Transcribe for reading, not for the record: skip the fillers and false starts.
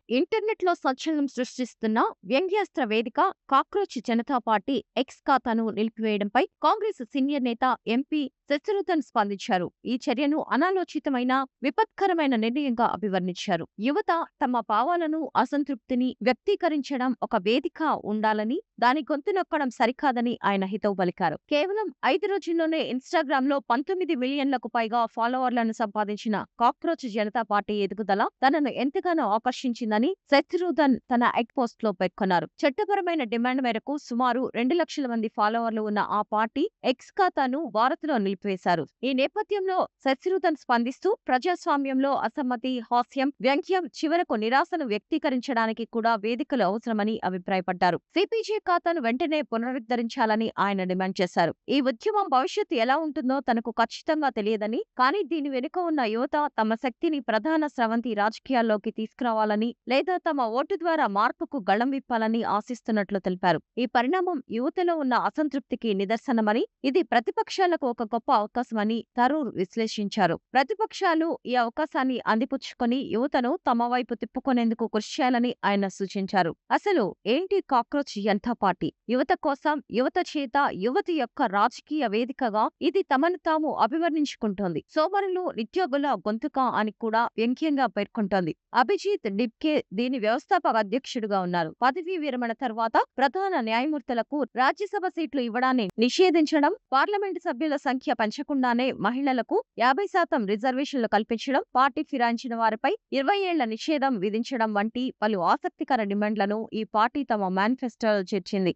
ఇంటర్నెట్‌లో సంచలనం సృష్టిస్తున్న వ్యంగ్యాస్త్ర వేదిక కాక్రోచ్ జనతా పార్టీ ఎక్స్ ఖాతాను నిలిపివేయడంపై కాంగ్రెస్ సీనియర్ నేత ఎంపీ శశిధరన్ స్పందించారు. ఈ చర్యను అనాలోచితమైన, విపత్కరమైన నిర్ణయంగా అభివర్ణించారు. యువత తమ భావాలను, అసంతృప్తిని వ్యక్తీకరించడం ఒక వేదిక ఉండాలని, దాని గొంతు నొక్కడం సరికాదని ఆయన హితవు పలికారు. కేవలం 5 రోజుల్లోనే ఇన్‌స్టాగ్రామ్‌లో 19 మిలియన్లకు పైగా ఫాలోవర్లను సంపాదించిన కాక్రోచ్ జనతా పార్టీ ఎదుగుదల తనను ఎంతగానో ఆకర్షించిందని శశిధరన్ తన ఎక్స్ పోస్ట్‌లో పేర్కొన్నారు. చట్టపరమైన డిమాండ్ మేరకు సుమారు 2 లక్షల మంది ఫాలోవర్లు ఉన్న ఆ పార్టీ ఎక్స్ ఖాతాను భారత్‌లో నిలిపివేశారు. ఈ నేపథ్యంలో శశిధరన్ స్పందిస్తూ ప్రజాస్వామ్యంలో అసమ్మతి, హాస్యం, వ్యంగ్యం, చివరకు నిరాశను వ్యక్తీకరించడానికి కూడా వేదికలు అవసరమని అభిప్రాయపడ్డారు. సిపిజే ఖాతాను వెంటనే పునరుద్ధరించాలని ఆయన డిమాండ్ చేశారు. ఈ ఉద్యమం భవిష్యత్తు ఎలా ఉంటుందో తనకు ఖచ్చితంగా తెలియదని, కానీ దీని వెనుక ఉన్న యువత తమ శక్తిని ప్రధాన స్రవంతి రాజకీయాల్లోకి తీసుకురావాలని, లేదా తమ ఓటు ద్వారా మార్పుకు గళం విప్పాలని ఆశిస్తున్నట్లు తెలిపారు. ఈ పరిణామం యువతలో ఉన్న అసంతృప్తికి నిదర్శనమని, ఇది ప్రతిపక్షాలకు ఒక గొప్ప అవకాశమని థరూర్ విశ్లేషించారు. ప్రతిపక్షాలు ఈ అవకాశాన్ని అందిపుచ్చుకొని యువతను తమ వైపు తిప్పుకునేందుకు కృషి చేయాలని ఆయన సూచించారు. అసలు ఏంటి కాక్రోచ్ జనతా పార్టీ? యువత కోసం, యువత చేత, యువతి యొక్క రాజకీయ వేదికగా ఇది తమను తాము అభివర్ణించుకుంటోంది. సోమరులు, నిరుద్యోగుల గొంతుక అని కూడా వ్యంగ్యంగా పేర్కొంటోంది. అభిజిత్ డిబ్కే దీని వ్యవస్థాపక అధ్యక్షుడిగా ఉన్నారు. పదవీ విరమణ తర్వాత ప్రధాన న్యాయమూర్తులకు రాజ్యసభ సీట్లు ఇవ్వడాన్ని నిషేధించడం, పార్లమెంటు సభ్యుల సంఖ్య పెంచకుండానే మహిళలకు 50% రిజర్వేషన్లు కల్పించడం, పార్టీ ఫిరాయించిన వారిపై 20 ఏళ్ల నిషేధం విధించడం వంటి పలు ఆసక్తికర డిమాండ్లను ఈ పార్టీ తమ మేనిఫెస్టోలో చేర్చింది.